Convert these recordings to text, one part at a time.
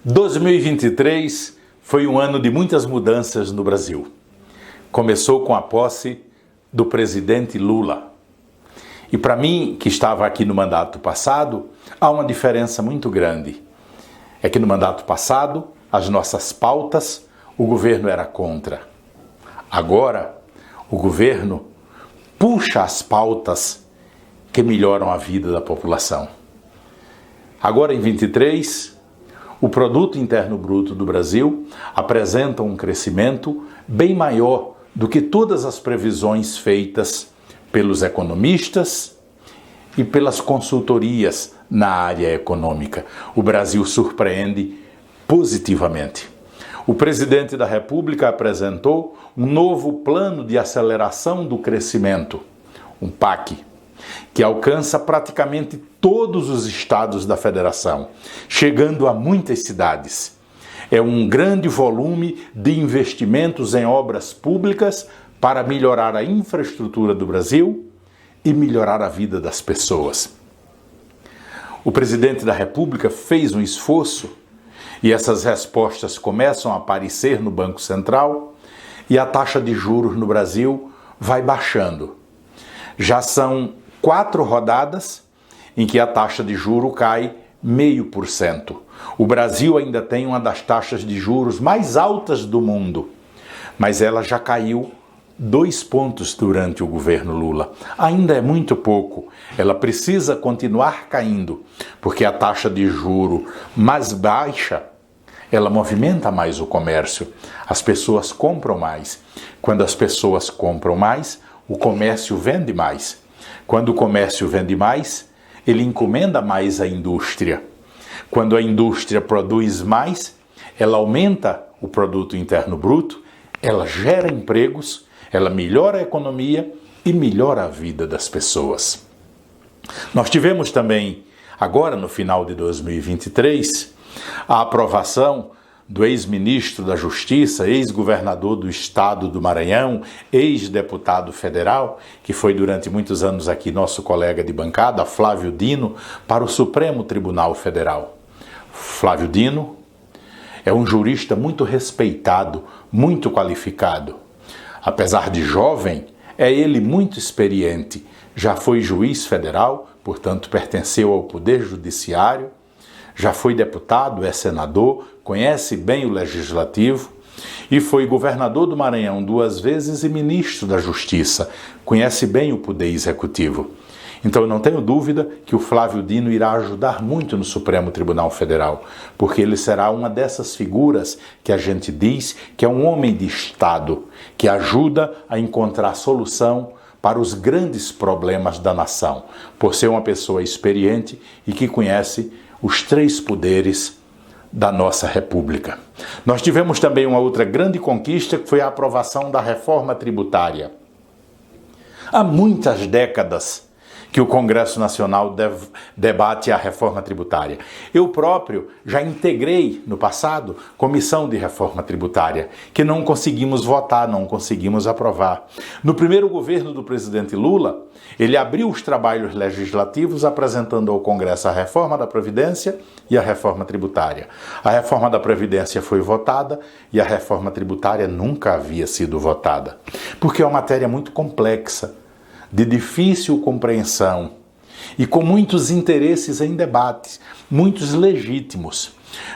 2023 foi um ano de muitas mudanças no Brasil. Começou com a posse do presidente Lula. E para mim, que estava aqui no mandato passado, há uma diferença muito grande. É que no mandato passado, as nossas pautas, o governo era contra. Agora, o governo puxa as pautas que melhoram a vida da população. Agora, em 23, o Produto Interno Bruto do Brasil apresenta um crescimento bem maior do que todas as previsões feitas pelos economistas e pelas consultorias na área econômica. O Brasil surpreende positivamente. O presidente da República apresentou um novo plano de aceleração do crescimento, um PAC, que alcança praticamente todos os estados da federação, chegando a muitas cidades. É um grande volume de investimentos em obras públicas para melhorar a infraestrutura do Brasil e melhorar a vida das pessoas. O presidente da República fez um esforço e essas respostas começam a aparecer no Banco Central e a taxa de juros no Brasil vai baixando. Já são 4 rodadas em que a taxa de juros cai 0,5%. O Brasil ainda tem uma das taxas de juros mais altas do mundo, mas ela já caiu 2 pontos durante o governo Lula. Ainda é muito pouco. Ela precisa continuar caindo, porque a taxa de juro mais baixa, ela movimenta mais o comércio. As pessoas compram mais. Quando as pessoas compram mais, o comércio vende mais. Quando o comércio vende mais, ele encomenda mais a indústria. Quando a indústria produz mais, ela aumenta o produto interno bruto, ela gera empregos, ela melhora a economia e melhora a vida das pessoas. Nós tivemos também, agora no final de 2023, a aprovação do ex-ministro da Justiça, ex-governador do estado do Maranhão, ex-deputado federal, que foi durante muitos anos aqui nosso colega de bancada, Flávio Dino, para o Supremo Tribunal Federal. Flávio Dino é um jurista muito respeitado, muito qualificado. Apesar de jovem, é ele muito experiente. Já foi juiz federal, portanto pertenceu ao Poder Judiciário, já foi deputado, é senador, conhece bem o Legislativo e foi governador do Maranhão 2 vezes e ministro da Justiça, conhece bem o Poder Executivo. Então eu não tenho dúvida que o Flávio Dino irá ajudar muito no Supremo Tribunal Federal, porque ele será uma dessas figuras que a gente diz que é um homem de Estado, que ajuda a encontrar solução para os grandes problemas da nação, por ser uma pessoa experiente e que conhece os 3 poderes da nossa República. Nós tivemos também uma outra grande conquista, que foi a aprovação da reforma tributária. Há muitas décadas que o Congresso Nacional debate a reforma tributária. Eu próprio já integrei, no passado, comissão de reforma tributária, que não conseguimos votar, não conseguimos aprovar. No primeiro governo do presidente Lula, ele abriu os trabalhos legislativos apresentando ao Congresso a reforma da Previdência e a reforma tributária. A reforma da Previdência foi votada e a reforma tributária nunca havia sido votada, porque é uma matéria muito complexa, de difícil compreensão e com muitos interesses em debate, muitos legítimos.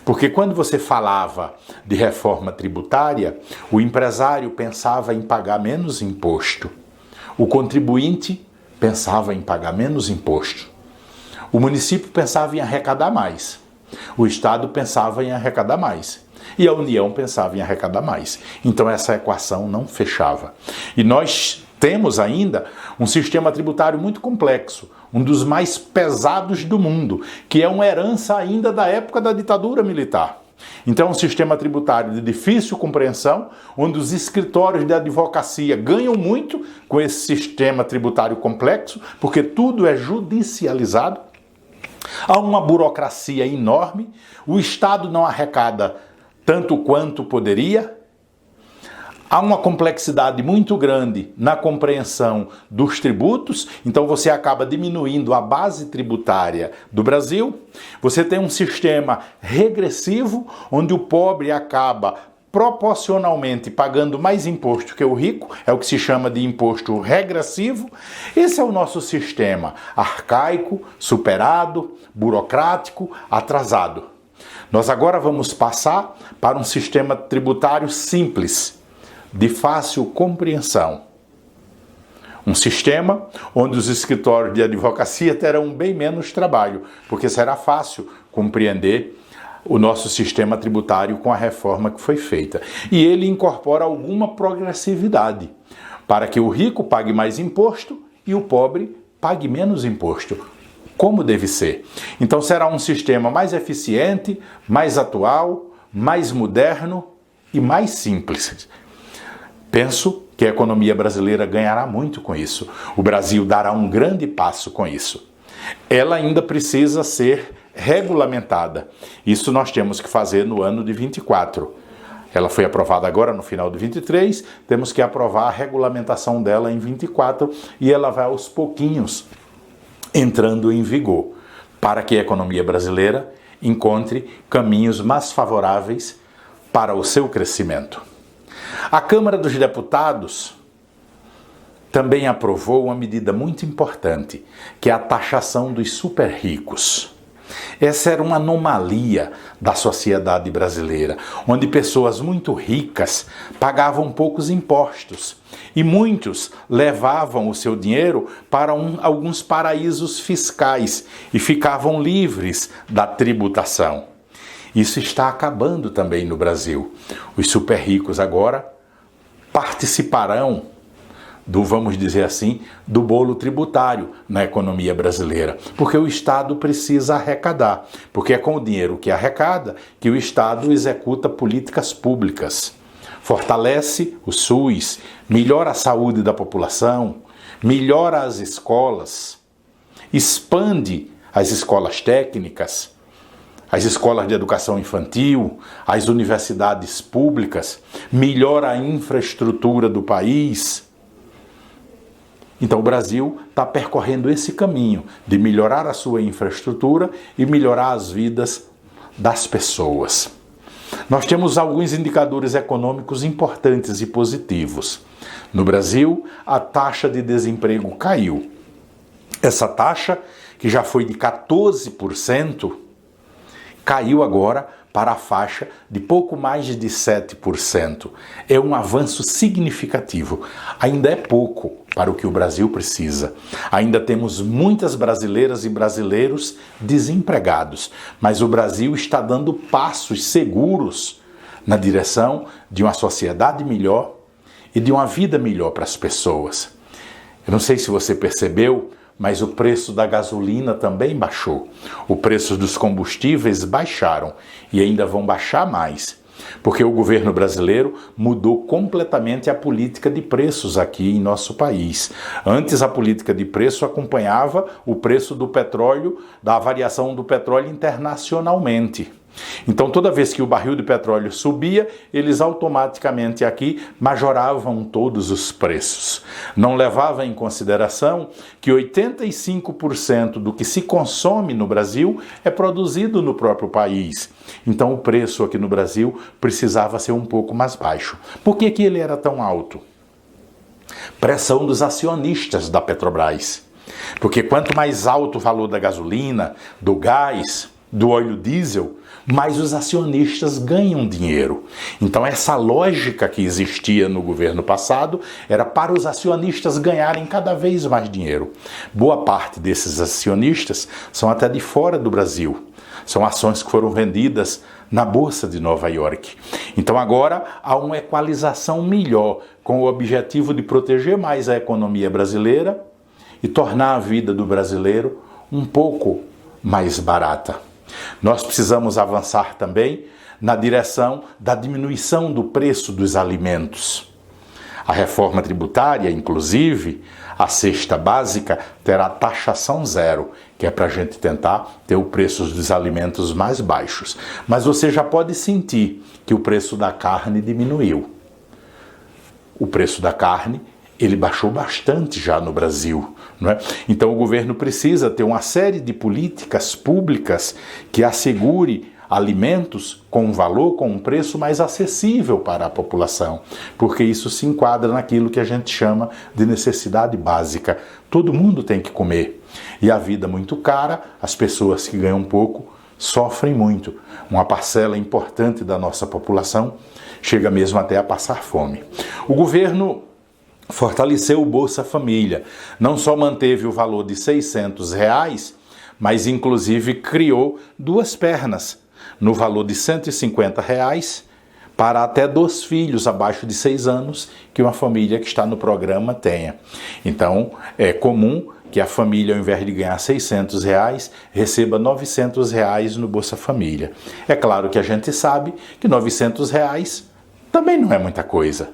Porque quando você falava de reforma tributária, o empresário pensava em pagar menos imposto, o contribuinte pensava em pagar menos imposto, o município pensava em arrecadar mais, o Estado pensava em arrecadar mais e a União pensava em arrecadar mais. Então essa equação não fechava. E nós temos ainda um sistema tributário muito complexo, um dos mais pesados do mundo, que é uma herança ainda da época da ditadura militar. Então, um sistema tributário de difícil compreensão, onde os escritórios de advocacia ganham muito com esse sistema tributário complexo, porque tudo é judicializado. Há uma burocracia enorme, o Estado não arrecada tanto quanto poderia. Há uma complexidade muito grande na compreensão dos tributos, então você acaba diminuindo a base tributária do Brasil. Você tem um sistema regressivo, onde o pobre acaba proporcionalmente pagando mais imposto que o rico, é o que se chama de imposto regressivo. Esse é o nosso sistema arcaico, superado, burocrático, atrasado. Nós agora vamos passar para um sistema tributário simples, de fácil compreensão. Um sistema onde os escritórios de advocacia terão bem menos trabalho, porque será fácil compreender o nosso sistema tributário com a reforma que foi feita. E ele incorpora alguma progressividade, para que o rico pague mais imposto e o pobre pague menos imposto, como deve ser. Então será um sistema mais eficiente, mais atual, mais moderno e mais simples. Penso que a economia brasileira ganhará muito com isso. O Brasil dará um grande passo com isso. Ela ainda precisa ser regulamentada. Isso nós temos que fazer no ano de 24. Ela foi aprovada agora no final de 23, temos que aprovar a regulamentação dela em 24 e ela vai aos pouquinhos entrando em vigor, para que a economia brasileira encontre caminhos mais favoráveis para o seu crescimento. A Câmara dos Deputados também aprovou uma medida muito importante, que é a taxação dos super ricos. Essa era uma anomalia da sociedade brasileira, onde pessoas muito ricas pagavam poucos impostos e muitos levavam o seu dinheiro para alguns paraísos fiscais e ficavam livres da tributação. Isso está acabando também no Brasil. Os super ricos agora participarão vamos dizer assim, do bolo tributário na economia brasileira, porque o Estado precisa arrecadar, porque é com o dinheiro que arrecada que o Estado executa políticas públicas, fortalece o SUS, melhora a saúde da população, melhora as escolas, expande as escolas técnicas, as escolas de educação infantil, as universidades públicas, melhora a infraestrutura do país. Então o Brasil está percorrendo esse caminho de melhorar a sua infraestrutura e melhorar as vidas das pessoas. Nós temos alguns indicadores econômicos importantes e positivos. No Brasil, a taxa de desemprego caiu. Essa taxa, que já foi de 14%, caiu agora para a faixa de pouco mais de 7%. É um avanço significativo. Ainda é pouco para o que o Brasil precisa. Ainda temos muitas brasileiras e brasileiros desempregados, mas o Brasil está dando passos seguros na direção de uma sociedade melhor e de uma vida melhor para as pessoas. Eu não sei se você percebeu, mas o preço da gasolina também baixou. O preço dos combustíveis baixaram e ainda vão baixar mais, porque o governo brasileiro mudou completamente a política de preços aqui em nosso país. Antes a política de preço acompanhava o preço do petróleo, da variação do petróleo internacionalmente. Então toda vez que o barril de petróleo subia, eles automaticamente aqui majoravam todos os preços. Não levava em consideração que 85% do que se consome no Brasil é produzido no próprio país. Então o preço aqui no Brasil precisava ser um pouco mais baixo. Por que que ele era tão alto? Pressão dos acionistas da Petrobras. Porque quanto mais alto o valor da gasolina, do gás, do óleo diesel, mais os acionistas ganham dinheiro. Então essa lógica que existia no governo passado era para os acionistas ganharem cada vez mais dinheiro. Boa parte desses acionistas são até de fora do Brasil. São ações que foram vendidas na Bolsa de Nova York. Então agora há uma equalização melhor, com o objetivo de proteger mais a economia brasileira e tornar a vida do brasileiro um pouco mais barata. Nós precisamos avançar também na direção da diminuição do preço dos alimentos. A reforma tributária, inclusive, a cesta básica, terá taxação zero, que é para a gente tentar ter o preço dos alimentos mais baixos. Mas você já pode sentir que o preço da carne diminuiu. o preço da carne, ele baixou bastante já no Brasil, não é? Então o governo precisa ter uma série de políticas públicas que assegure alimentos com um valor, com um preço mais acessível para a população, porque isso se enquadra naquilo que a gente chama de necessidade básica. Todo mundo tem que comer. E a vida muito cara, as pessoas que ganham pouco sofrem muito. Uma parcela importante da nossa população chega mesmo até a passar fome. O governo fortaleceu o Bolsa Família. Não só manteve o valor de R$600, mas inclusive criou duas pernas, no valor de R$150 para até 2 filhos abaixo de 6 anos que uma família que está no programa tenha. Então, é comum que a família, ao invés de ganhar R$600, receba R$900 no Bolsa Família. É claro que a gente sabe que R$900 também não é muita coisa.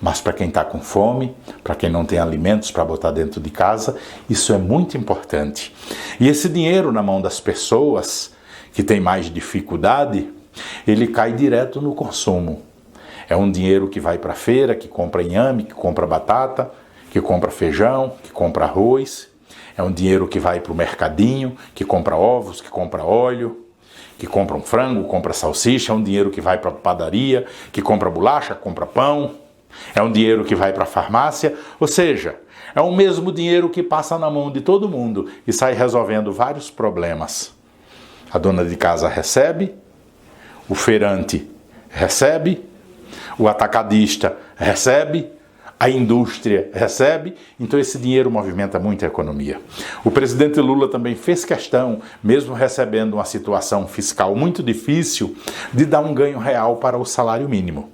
Mas para quem está com fome, para quem não tem alimentos para botar dentro de casa, isso é muito importante. E esse dinheiro na mão das pessoas que têm mais dificuldade, ele cai direto no consumo. É um dinheiro que vai para a feira, que compra inhame, que compra batata, que compra feijão, que compra arroz. É um dinheiro que vai para o mercadinho, que compra ovos, que compra óleo, que compra um frango, compra salsicha. É um dinheiro que vai para a padaria, que compra bolacha, compra pão. É um dinheiro que vai para a farmácia, ou seja, é o mesmo dinheiro que passa na mão de todo mundo e sai resolvendo vários problemas. A dona de casa recebe, o feirante recebe, o atacadista recebe, a indústria recebe, então esse dinheiro movimenta muito a economia. O presidente Lula também fez questão, mesmo recebendo uma situação fiscal muito difícil, de dar um ganho real para o salário mínimo.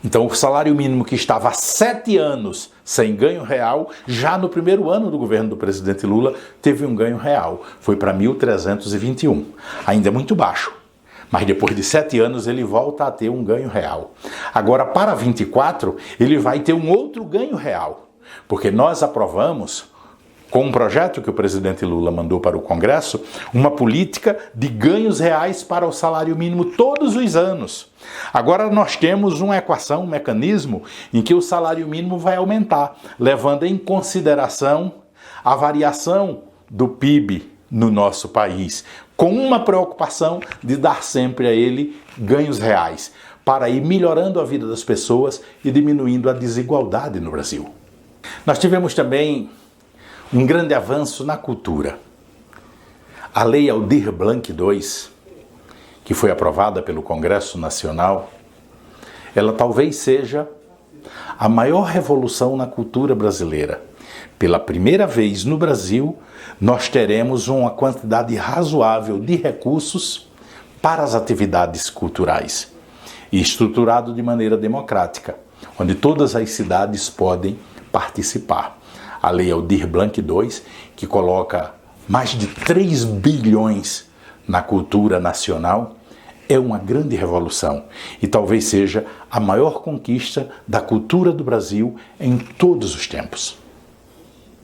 Então, o salário mínimo que estava há 7 anos sem ganho real, já no primeiro ano do governo do presidente Lula, teve um ganho real. Foi para 1.321. Ainda é muito baixo, mas depois de 7 anos ele volta a ter um ganho real. Agora, para 24, ele vai ter um outro ganho real, porque nós aprovamos, com um projeto que o presidente Lula mandou para o Congresso, uma política de ganhos reais para o salário mínimo todos os anos. Agora nós temos uma equação, um mecanismo em que o salário mínimo vai aumentar, levando em consideração a variação do PIB no nosso país, com uma preocupação de dar sempre a ele ganhos reais, para ir melhorando a vida das pessoas e diminuindo a desigualdade no Brasil. Nós tivemos também um grande avanço na cultura. A Lei Aldir Blanc II, que foi aprovada pelo Congresso Nacional, ela talvez seja a maior revolução na cultura brasileira. Pela primeira vez no Brasil, nós teremos uma quantidade razoável de recursos para as atividades culturais e estruturado de maneira democrática, onde todas as cidades podem participar. A Lei Aldir Blanc II, que coloca mais de 3 bilhões na cultura nacional, é uma grande revolução e talvez seja a maior conquista da cultura do Brasil em todos os tempos.